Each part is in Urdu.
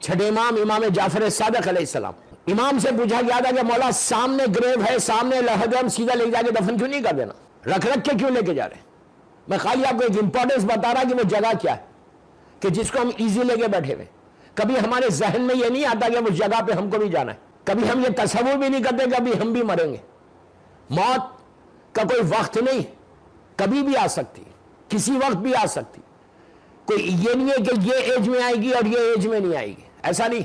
چھٹے امام امام جعفر صادق علیہ السلام، امام سے پوچھا گیا تھا کہ مولا سامنے گریو ہے، سامنے لحد ہے، ہم سیدھا لے جا کے دفن کیوں نہیں کر دینا، رکھ رکھ کے کیوں لے کے جا رہے ہیں؟ میں خالی آپ کو ایک امپورٹنس بتا رہا کہ وہ جگہ کیا ہے کہ جس کو ہم ایزی لے کے بیٹھے ہوئے، کبھی ہمارے ذہن میں یہ نہیں آتا کہ اس جگہ پہ ہم کو بھی جانا ہے، کبھی ہم یہ تصور بھی نہیں کرتے کبھی ہم بھی مریں گے۔ موت کا کوئی وقت نہیں، کبھی بھی آ سکتی، کسی وقت بھی آ سکتی، کوئی یہ نہیں ہے کہ یہ ایج میں آئے گی اور یہ ایج میں نہیں آئے گی، ایسا نہیں،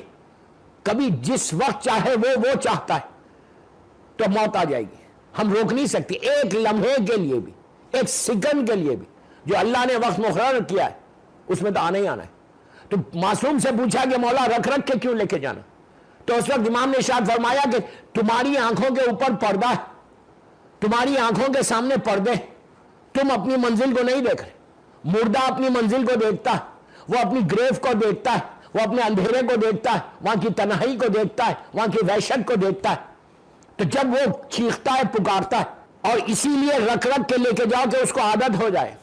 کبھی جس وقت چاہے وہ چاہتا ہے تو موت آ جائے گی، ہم روک نہیں سکتے، ایک لمحے کے لیے بھی، ایک سیکنڈ کے لیے بھی جو اللہ نے وقت مقرر کیا ہے اس میں تو آنا ہی آنا ہے۔ تو معصوم سے پوچھا کہ مولا رکھ رکھ کے کیوں لے کے جانا، تو اس وقت امام نے ارشاد فرمایا کہ تمہاری آنکھوں کے اوپر پردہ ہے، تمہاری آنکھوں کے سامنے پردے، تم اپنی منزل کو نہیں دیکھ رہے، مردہ اپنی منزل کو دیکھتا ہے، وہ اپنی گریف کو دیکھتا ہے، وہ اپنے اندھیرے کو دیکھتا ہے، وہاں کی تنہائی کو دیکھتا ہے، وہاں کی وحشت کو دیکھتا ہے، تو جب وہ چیختا ہے پکارتا ہے، اور اسی لیے رکھ رکھ کے لے کے جاؤ کہ اس کو عادت ہو جائے۔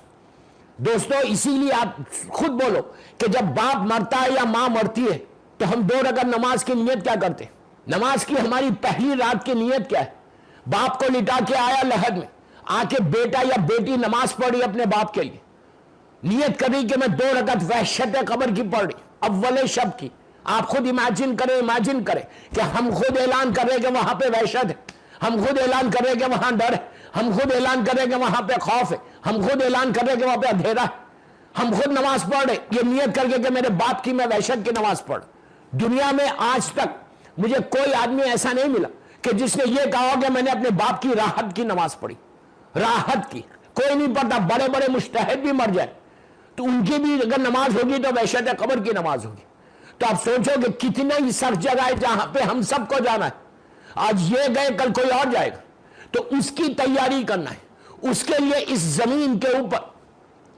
دوستو اسی لیے آپ خود بولو کہ جب باپ مرتا ہے یا ماں مرتی ہے تو ہم 2 رکعت نماز کی نیت کیا کرتے ہیں؟ نماز کی ہماری پہلی رات کی نیت کیا ہے؟ باپ کو لٹا کے آیا لحد میں، آ کے بیٹا یا بیٹی نماز پڑھ رہی اپنے باپ کے لیے، نیت کر رہی کہ میں 2 رکعت وحشت قبر کی پڑھ رہی اول شب کی۔ آپ خود امیجن کریں کہ ہم خود اعلان کر رہے کہ وہاں پہ وحشت ہے، ہم خود اعلان کر رہے کہ وہاں ڈر ہے، ہم خود اعلان کر رہے کہ وہاں پہ خوف ہے، ہم خود اعلان کر رہے کہ وہاں پہ اندھیرا ہے، ہم خود نماز پڑھ رہے یہ نیت کر کے کہ میرے باپ کی میں وحشت کی نماز پڑھ۔ دنیا میں آج تک مجھے کوئی آدمی ایسا نہیں ملا کہ جس نے یہ کہا کہ میں نے اپنے باپ کی راحت کی نماز پڑھی، راحت کی، کوئی نہیں پڑھتا، بڑے بڑے مجتہد بھی مر جائے تو ان کی بھی اگر نماز ہوگی تو وحشت قبر کی نماز ہوگی۔ تو آپ سوچو کہ کتنے ہی سخت جگہ ہے جہاں پہ ہم سب کو جانا ہے، آج یہ گئے کل کوئی اور جائے گا، تو اس کی تیاری کرنا ہے، اس کے لیے اس زمین کے اوپر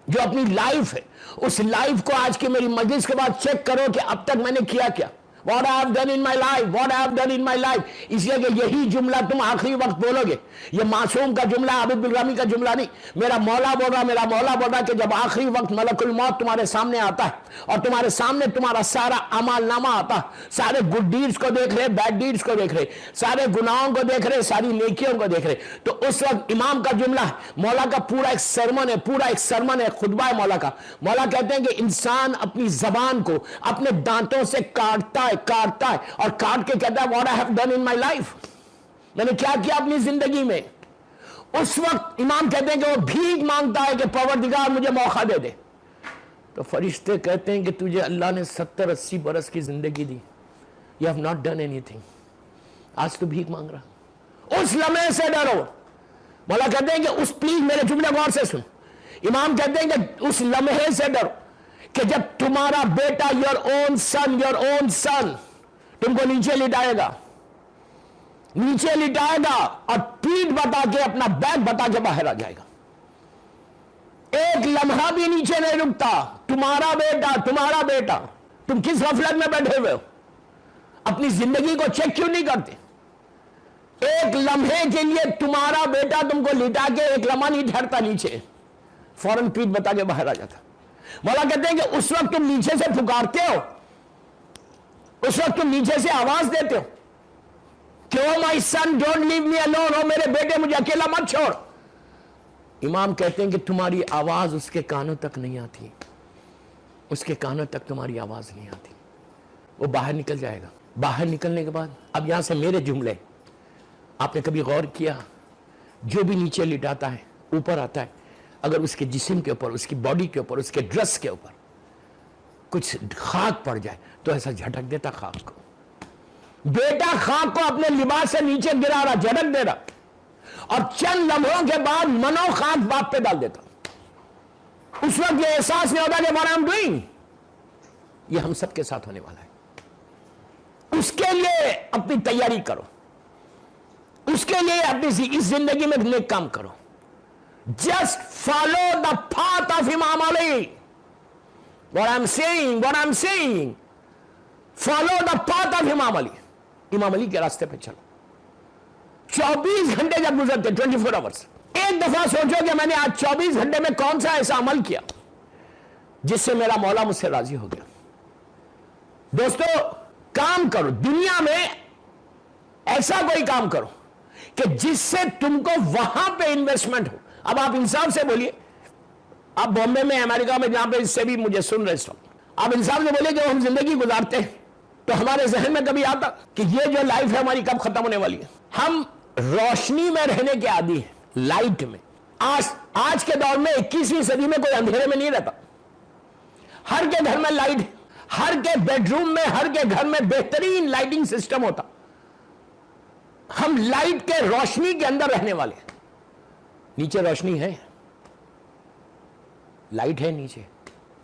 جو اپنی لائف ہے اس لائف کو آج کی میری مجلس کے بعد چیک کرو کہ اب تک میں نے کیا کیا، what I have done in my life, what I have done in my life۔ اس لیے کہ یہی جملہ تم آخری وقت بولو گے، یہ معصوم کا جملہ، عابد بالرامی کا جملہ نہیں، میرا مولا بول رہا کہ جب آخری وقت ملک الموت تمہارے سامنے آتا ہے اور تمہارے سامنے تمہارا سارا اعمال نامہ آتا ہے، سارے گڈ ڈیڈز کو دیکھ رہے، بیڈ ڈیڈز کو دیکھ رہے، سارے گناہوں کو دیکھ رہے، ساری نیکیوں کو دیکھ رہے، تو اس وقت امام کا جملہ ہے، مولا کا پورا ایک سرمن ہے، خطبہ ہے مولا کا۔ مولا کہتے ہیں کہ انسان اپنی زبان کو اپنے دانتوں سے کاٹتا ہے اور کاٹ کے کہتا ہے what I have done in my life، میں نے کیا کیا اپنی زندگی میں۔ اس وقت امام کہتے ہیں کہ وہ بھیک مانگتا ہے کہ پروردگار مجھے موقع دے دے، تو فرشتے کہتے ہیں کہ تجھے اللہ نے 70-80 برس کی زندگی دی، you have not done anything، آج تو بھیک مانگ رہا۔ اس لمحے سے ڈرو، مولا کہتے ہیں کہ پلیز میرے جملے غور سے سن، امام کہتے ہیں کہ اس لمحے سے ڈرو کہ جب تمہارا بیٹا your own son تم کو نیچے لٹائے گا اور پیٹھ بتا کے اپنا بیک بتا کے باہر آ جائے گا، ایک لمحہ بھی نیچے نہیں رکتا، تمہارا بیٹا، تم کس غفلت میں بیٹھے ہوئے ہو؟ اپنی زندگی کو چیک کیوں نہیں کرتے؟ ایک لمحے کے لیے تمہارا بیٹا تم کو لٹا کے ایک لمحہ نہیں ٹھہرتا نیچے، فوراً پیٹھ بتا کے باہر آ جاتا۔ مولا کہتے ہیں کہ اس وقت تم نیچے سے پکارتے ہو، اس وقت تم نیچے سے آواز دیتے ہو کہ او مائی سن ڈونٹ لیو می الون، او میرے بیٹے مجھے اکیلا مت چھوڑ۔ امام کہتے ہیں کہ تمہاری آواز اس کے کانوں تک نہیں آتی، اس کے کانوں تک تمہاری آواز نہیں آتی، وہ باہر نکل جائے گا۔ باہر نکلنے کے بعد اب یہاں سے میرے جملے، آپ نے کبھی غور کیا جو بھی نیچے لٹاتا ہے اوپر آتا ہے، اگر اس کے جسم کے اوپر، اس کی باڈی کے اوپر، اس کے ڈریس کے اوپر کچھ خاک پڑ جائے تو ایسا جھٹک دیتا خاک کو۔ بیٹا خاک کو اپنے لباس سے نیچے گرا رہا، جھٹک دے رہا، اور چند لمحوں کے بعد منو خاک باپ پہ ڈال دیتا۔ اس وقت یہ احساس نہیں ہوتا کہ what I'm doing، یہ ہم سب کے ساتھ ہونے والا ہے۔ اس کے لیے اپنی تیاری کرو، اس کے لیے اپنی اس زندگی میں نیک کام کرو۔ Just follow the path of Imam Ali. What I'm saying, follow the path of Imam Ali. امام علی کے راستے پہ چلو۔ 24 گھنٹے جب گزرتے 24 آورس، ایک دفعہ سوچو کہ میں نے آج 24 گھنٹے میں کون سا ایسا عمل کیا جس سے میرا مولا مجھ سے راضی ہو گیا۔ دوستو کام کرو, دنیا میں ایسا کوئی کام کرو کہ جس سے تم کو وہاں پہ انویسٹمنٹ ہو. اب آپ انصاف سے بولیے, آپ بامبے میں, امریکہ میں, جہاں پہ اس سے بھی مجھے سن رہے اس وقت, آپ انصاف سے بولیے جب ہم زندگی گزارتے ہیں تو ہمارے ذہن میں کبھی آتا کہ یہ جو لائف ہے ہماری کب ختم ہونے والی ہے؟ ہم روشنی میں رہنے کے عادی ہیں, لائٹ میں. آج کے دور میں 21ویں صدی میں کوئی اندھیرے میں نہیں رہتا, ہر کے گھر میں لائٹ ہے, ہر کے بیڈ روم میں, ہر کے گھر میں بہترین لائٹنگ سسٹم ہوتا. ہم لائٹ کے روشنی کے اندر رہنے والے ہیں. نیچے روشنی ہے, لائٹ ہے نیچے.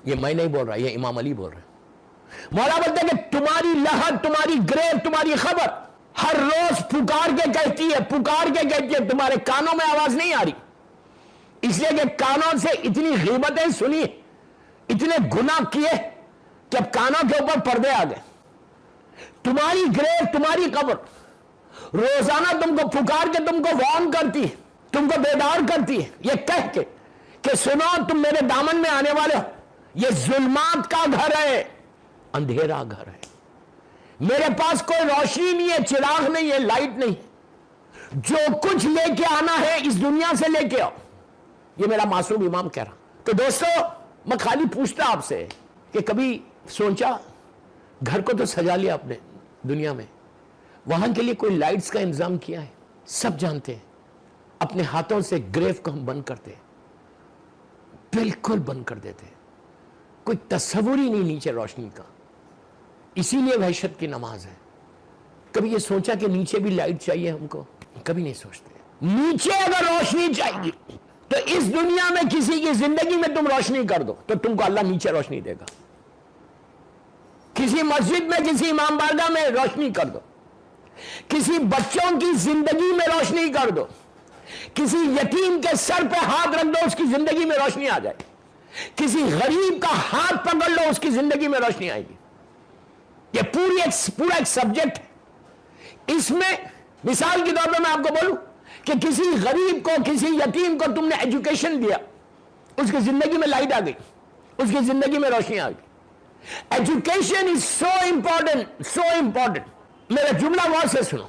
یہ میں نہیں بول رہا, یہ امام علی بول رہے ہیں. مولا بولتے ہیں کہ تمہاری لہر, تمہاری گریو, تمہاری خبر ہر روز پکار کے کہتی ہے, پکار کے کہتی ہے, تمہارے کانوں میں آواز نہیں آ رہی, اس لیے کہ کانوں سے اتنی غیبتیں سنی, اتنے گناہ کیے کہ اب کانوں کے اوپر پردے آ گئے. تمہاری گریو, تمہاری قبر روزانہ تم کو پکار کے تم کو وارن کرتی ہے, تم کو بیدار کرتی ہے, یہ کہہ کے کہ سنو تم میرے دامن میں آنے والے ہو. یہ ظلمات کا گھر ہے, اندھیرا گھر ہے, میرے پاس کوئی روشنی نہیں ہے, چراغ نہیں ہے, لائٹ نہیں. جو کچھ لے کے آنا ہے اس دنیا سے لے کے آؤ. یہ میرا معصوم امام کہہ رہا. تو دوستو میں خالی پوچھتا آپ سے کہ کبھی سوچا, گھر کو تو سجا لیا آپ نے دنیا میں, وہاں کے لیے کوئی لائٹس کا انتظام کیا ہے؟ سب جانتے ہیں اپنے ہاتھوں سے گریو کو ہم بند کرتے ہیں, بالکل بند کر دیتے ہیں, کوئی تصور ہی نہیں نیچے روشنی کا. اسی لیے وحشت کی نماز ہے. کبھی یہ سوچا کہ نیچے بھی لائٹ چاہیے ہم کو؟ کبھی نہیں سوچتے. نیچے اگر روشنی چاہیے تو اس دنیا میں کسی کی زندگی میں تم روشنی کر دو تو تم کو اللہ نیچے روشنی دے گا. کسی مسجد میں, کسی امام بارگاہ میں روشنی کر دو, کسی بچوں کی زندگی میں روشنی کر دو, کسی یتیم کے سر پہ ہاتھ رکھ دو اس کی زندگی میں روشنی آ جائے, کسی غریب کا ہاتھ پکڑ لو اس کی زندگی میں روشنی آئے گی. یہ پورا ایک سبجیکٹ ہے. اس میں مثال کے طور پہ میں آپ کو بولوں کہ کسی غریب کو, کسی یتیم کو تم نے ایجوکیشن دیا, اس کی زندگی میں لائٹ آ گئی, اس کی زندگی میں روشنی آ گئی. Education is so important, so important. میرا جملہ غور سے سنو,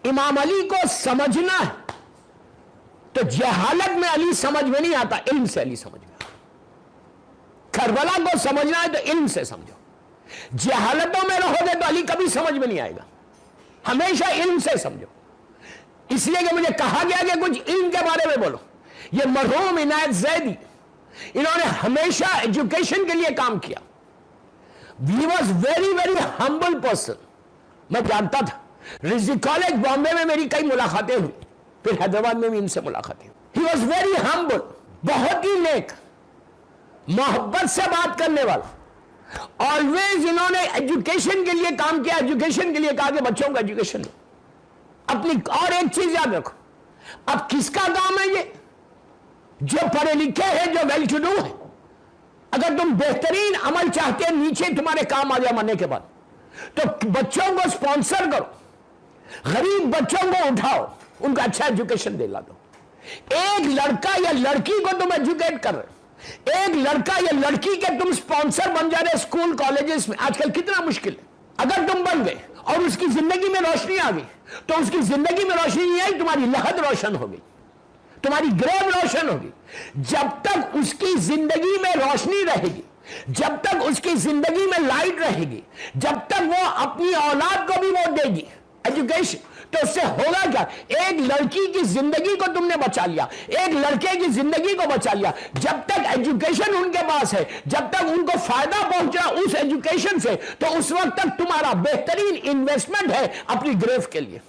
امام علی کو سمجھنا ہے تو جہالت میں علی سمجھ میں نہیں آتا, علم سے علی سمجھ میں. کربلا کو سمجھنا ہے تو علم سے سمجھو. جہالتوں میں رہو گے تو علی کبھی سمجھ میں نہیں آئے گا, ہمیشہ علم سے سمجھو. اس لیے کہ مجھے کہا گیا کہ کچھ علم کے بارے میں بولو. یہ مرحوم عنایت زیدی, انہوں نے ہمیشہ ایجوکیشن کے لیے کام کیا. He was very very humble person. میں جانتا تھا, رزق کالج بامبے میں میری کئی ملاقاتیں ہوئی, پھر حیدرآباد میں بھی ان سے ملاقاتیں ہوئی. He was very humble, بہت ہی نیک, محبت سے بات کرنے والا. آلویز انہوں نے ایجوکیشن کے لیے کام کیا, ایجوکیشن کے لیے کہا کہ بچوں کو ایجوکیشن دو. اپنی اور ایک چیز یاد رکھو, اب کس کا کام ہے یہ؟ جو پڑھے لکھے ہیں, جو ویل ٹو ڈو ہے. اگر تم بہترین عمل چاہتے ہیں نیچے تمہارے کام آ جائے مرنے کے بعد, تو بچوں کو سپانسر کرو, غریب بچوں کو اٹھاؤ, ان کو اچھا ایجوکیشن دلا دو. ایک لڑکا یا لڑکی کو تم ایجوکیٹ کر رہے, ایک لڑکا یا لڑکی کے تم سپانسر بن جا رہے اسکول کالجز میں. آج کل کتنا مشکل ہے. اگر تم بن گئے اور اس کی زندگی میں روشنی آ گئی, تو اس کی زندگی میں روشنی نہیں آئی, تمہاری لہد روشن ہو گئی, تمہاری گریو روشن ہوگی. جب تک اس کی زندگی میں روشنی رہے گی, جب تک اس کی زندگی میں لائٹ رہے گی, جب تک وہ اپنی اولاد کو بھی وہ دے گی ایجوکیشن, تو اس سے ہوگا کیا؟ ایک لڑکی کی زندگی کو تم نے بچا لیا, ایک لڑکے کی زندگی کو بچا لیا. جب تک ایجوکیشن ان کے پاس ہے, جب تک ان کو فائدہ پہنچا اس ایجوکیشن سے, تو اس وقت تک تمہارا بہترین انویسٹمنٹ ہے اپنی گریو کے لیے.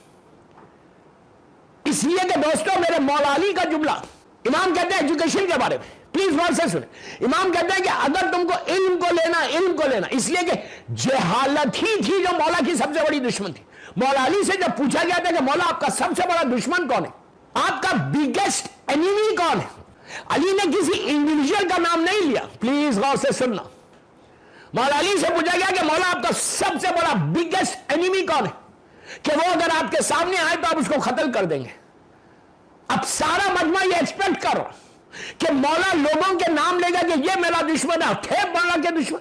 اس لیے کہ دوستوں میرے مولا علی کا جملہ, امام کہتے ہیں ایجوکیشن کے بارے میں, پلیز غور سے سنیں. امام کہتے ہیں کہ اگر تم کو علم کو لینا, علم کو لینا, اس لیے کہ جہالت ہی تھی جو مولا کی سب سے بڑی دشمن تھی. مولا علی سے جب پوچھا گیا تھا کہ مولا آپ کا سب سے بڑا دشمن کون ہے, آپ کا بگیسٹ انیمی کون ہے, علی نے کسی انڈیویجول کا نام نہیں لیا. پلیز غور سے سننا. مولا علی سے پوچھا گیا کہ مولا آپ کا سب سے بڑا بگیسٹ انیمی کون ہے, کہ وہ اگر آپ کے سامنے آئے تو آپ اس کو قتل کر دیں گے. اب سارا مجمع یہ ایکسپیکٹ کر رہا کہ مولا لوگوں کے نام لے گا کہ یہ میرا دشمن ہے, تھے مولا کے دشمن.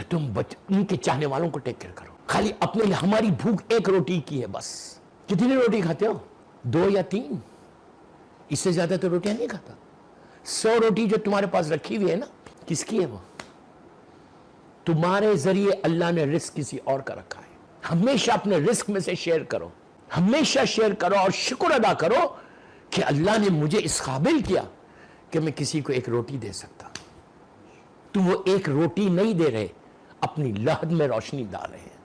تو تم ان کے چاہنے والوں کو ٹیک کیئر کرو. خالی اپنے لیے. ہماری بھوک ایک روٹی کی ہے بس. کتنی روٹی کھاتے ہو؟ 2 یا 3. اس سے زیادہ تو روٹیاں نہیں کھاتا. 100 روٹی جو تمہارے پاس رکھی ہوئی ہے نا, کس کی ہے وہ؟ تمہارے ذریعے اللہ نے رزق کسی اور کا رکھا ہے. ہمیشہ اپنے رزق میں سے شیئر کرو, ہمیشہ شیئر کرو اور شکر ادا کرو کہ اللہ نے مجھے اس قابل کیا کہ میں کسی کو ایک روٹی دے سکتا. تم وہ ایک روٹی نہیں دے رہے, اپنی لحد میں روشنی ڈال رہے ہیں.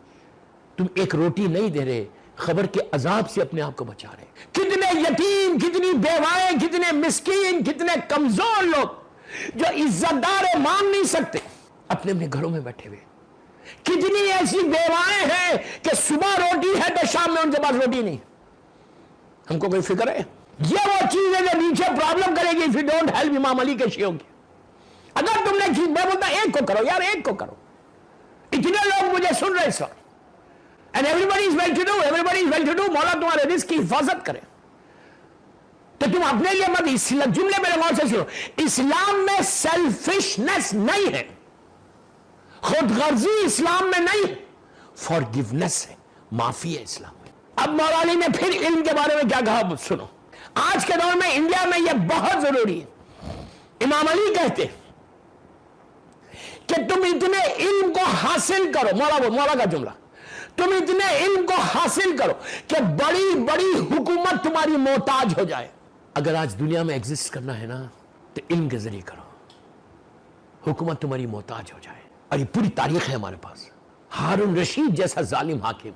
تم ایک روٹی نہیں دے رہے, خبر کے عذاب سے اپنے آپ کو بچا رہے. کتنے یتیم, کتنی بیوائیں, کتنے مسکین, کتنے کمزور لوگ جو عزت دار مان نہیں سکتے اپنے اپنے گھروں میں بیٹھے ہوئے. کتنی ایسی بیوائیں ہیں کہ صبح روٹی ہے تو شام میں ان کے پاس روٹی نہیں. ہم کو کوئی فکر ہے؟ یہ وہ چیز ہے جو نیچے پرابلم کرے گی if you don't help امام علی کے شیعوں کی. اگر تم نے میں بولتا ایک کو کرو یار, ایک کو کرو. اتنے لوگ مجھے سن رہے اس وقت. And everybody is well to do, everybody is well to do. مولا تمہارے رزق کی حفاظت کرے. تو تم اپنے لیے مت, اس جملے میں غور سے سنو. اسلام میں سیلفشنس نہیں ہے, خود غرضی اسلام میں نہیں ہے, فارگیونیس ہے, معافی ہے اسلام میں. اب مولا علی نے پھر علم کے بارے میں کیا کہا سنو. آج کے دور میں انڈیا میں یہ بہت ضروری ہے. امام علی کہتے کہ تم اتنے علم کو حاصل کرو, مولا کا جملہ, تم اتنے علم کو حاصل کرو کہ بڑی بڑی حکومت تمہاری محتاج ہو جائے. اگر آج دنیا میں ایگزسٹ کرنا ہے نا تو علم کے ذریعے کرو, حکومت تمہاری محتاج ہو جائے. اور یہ پوری تاریخ ہے ہمارے پاس. ہارون رشید جیسا ظالم حاکم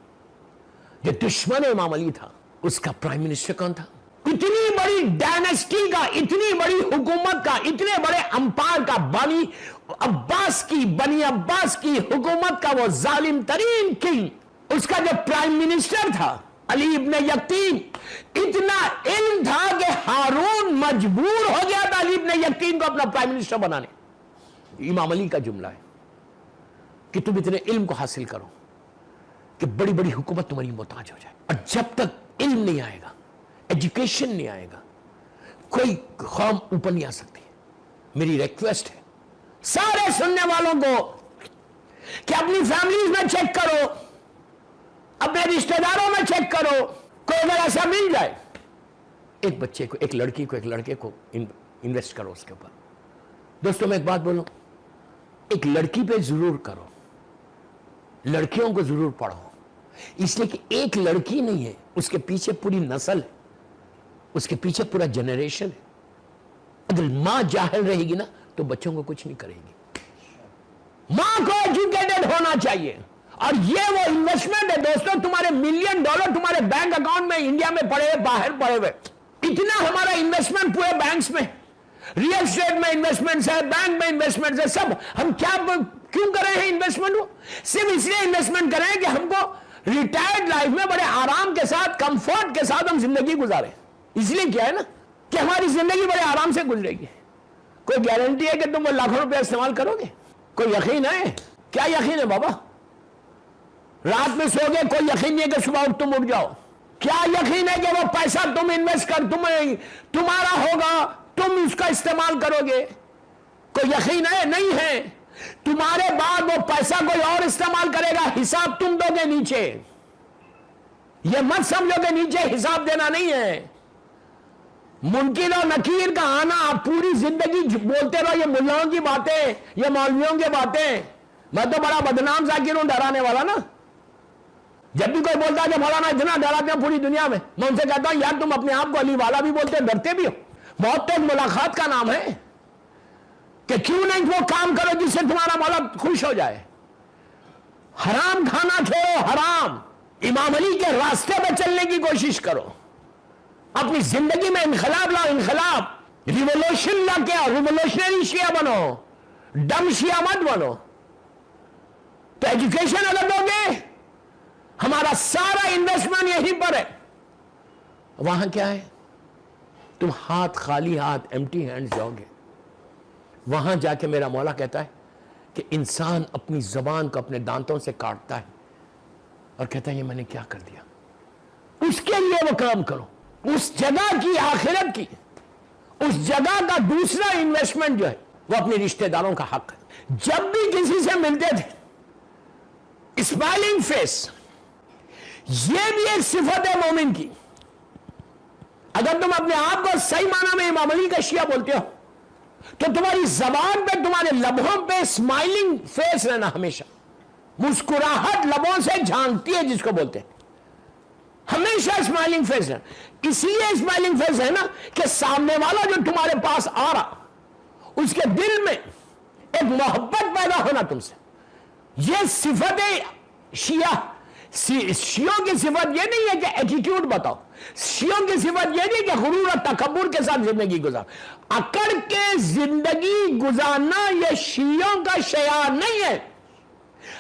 جو دشمن امام علی تھا, اس کا پرائم منسٹر کون تھا؟ اتنی بڑی ڈائنسٹی کا, اتنی بڑی حکومت کا, اتنے بڑے امپائر کا, بنی عباس کی حکومت کا وہ ظالم ترین کنگ, اس کا جو پرائم منسٹر تھا علی ابن یقین, اتنا علم تھا کہ ہارون مجبور ہو گیا تھا علی ابن یقین کو اپنا پرائم منسٹر بنانے. امام علی کا جملہ ہے کہ تم اتنے علم کو حاصل کرو کہ بڑی بڑی حکومت تمہاری محتاج ہو جائے. اور جب تک علم نہیں آئے گا, ایجوکیشن نہیں آئے گا, کوئی قوم اوپر نہیں آ سکتی. میری ریکویسٹ ہے سارے سننے والوں کو کہ اپنی فیملیز میں چیک کرو, اپنے رشتہ داروں میں چیک کرو, کوئی اگر ایسا مل جائے, ایک بچے کو, ایک لڑکی کو, ایک لڑکے کو انویسٹ کرو اس کے اوپر. دوستوں میں ایک بات بولوں, ایک لڑکی پہ ضرور کرو, لڑکیوں کو ضرور پڑھو, اس لیے کہ ایک لڑکی نہیں ہے, اس کے پیچھے پوری نسل ہے, اس کے پیچھے پورا جنریشن ہے. اگر ماں جاہل رہے گی نا تو بچوں کو کچھ نہیں کرے گی. ماں کو ایجوکیٹڈ ہونا چاہیے. اور یہ وہ انویسٹمنٹ ہے دوستوں, تمہارے $1 ملین تمہارے بینک اکاؤنٹ میں انڈیا میں پڑے ہوئے, باہر پڑے ہوئے. اتنا ہمارا انویسٹمنٹ پورے بینکس میں, ریئل اسٹیٹ میں انویسٹمنٹس ہے, بینک میں انویسٹمنٹس ہے, سب. ہم کیوں کر رہے ہیں انویسٹمنٹ کو؟ صرف اس لیے انویسٹمنٹ کر رہے ہیں کہ ہم کو ریٹائرڈ لائف میں بڑے آرام کے ساتھ, کمفرٹ کے ساتھ ہم زندگی گزاریں. اس لیے کیا ہے نا کہ ہماری زندگی بڑے آرام سے گزرے گی. کوئی گارنٹی ہے کہ تم وہ لاکھوں روپے استعمال کرو گے؟ کوئی یقین ہے؟ کیا یقین ہے بابا؟ رات میں سو گے, کوئی یقین نہیں ہے کہ صبح تم اٹھ جاؤ. کیا یقین ہے کہ وہ پیسہ تم انویسٹ کر تمہارا ہوگا, تم اس کا استعمال کرو گے؟ کوئی یقین ہے؟ نہیں ہے. تمہارے بعد وہ پیسہ کوئی اور استعمال کرے گا, حساب تم دو گے نیچے. یہ مت سمجھو کہ نیچے حساب دینا نہیں ہے. منکر و نکیر کا آنا, آپ پوری زندگی بولتے رہو یہ ملاؤں کی باتیں, یہ مولویوں کی باتیں. میں تو بڑا بدنام ذاکر ہوں, ڈرانے والا نا. جب بھی کوئی بولتا ہے کہ مولانا اتنا ڈراتے ہیں پوری دنیا میں, میں ان سے کہتا ہوں یار تم اپنے آپ کو علی والا بھی بولتے, ڈرتے بھی ہو. موت تو ایک ملاقات کا نام ہے کہ کیوں نہیں وہ کام کرو جس سے تمہارا مولا خوش ہو جائے. حرام کھانا چھوڑو, حرام. امام علی کے راستے پہ چلنے کی کوشش کرو, اپنی زندگی میں انقلاب لاؤ, انقلاب. ریولوشن لا کے آؤ, ریولوشنری شیعہ بنو, ڈم شیعہ مت بنو. تو ایجوکیشن اگر دو گے, ہمارا سارا انویسٹمنٹ یہیں پر ہے. وہاں کیا ہے؟ تم ہاتھ خالی ہاتھ, ایمٹی ہینڈ جاؤ گے. وہاں جا کے میرا مولا کہتا ہے کہ انسان اپنی زبان کو اپنے دانتوں سے کاٹتا ہے اور کہتا ہے یہ میں نے کیا کر دیا. اس کے لیے وہ کام کرو. اس جگہ کی, آخرت کی, اس جگہ کا دوسرا انویسٹمنٹ جو ہے وہ اپنے رشتہ داروں کا حق ہے. جب بھی کسی سے ملتے تھے اسمائلنگ فیس، یہ بھی ایک صفت ہے مومن کی. اگر تم اپنے آپ کو صحیح معنی میں امام علی کا شیعہ بولتے ہو تو تمہاری زبان پہ، تمہارے لبوں پہ اسمائلنگ فیس رہنا ہمیشہ. مسکراہٹ لبوں سے جھانکتی ہے جس کو بولتے ہیں، ہمیشہ اسمائلنگ فیس ہے. اس لیے اسمائلنگ فیس ہے نا کہ سامنے والا جو تمہارے پاس آ رہا اس کے دل میں ایک محبت پیدا ہونا تم سے. یہ صفت شیعہ. شیعوں کی صفت یہ نہیں ہے کہ ایٹیٹیوڈ بتاؤ، شیعوں کی صفت یہ نہیں کہ غرور اور تکبر کے ساتھ زندگی گزار. اکڑ کے زندگی گزارنا یہ شیعوں کا شعار نہیں ہے.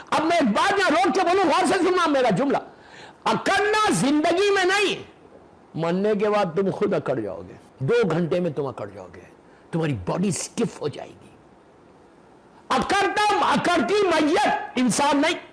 اب میں ایک بات یہاں روک کے بولوں، غور سے سننا میرا جملہ. اکڑنا زندگی میں نہیں، مرنے کے بعد تم خود اکڑ جاؤ گے. 2 گھنٹے میں تم اکڑ جاؤ گے، تمہاری باڈی سٹف ہو جائے گی. اکڑتی میت انسان نہیں.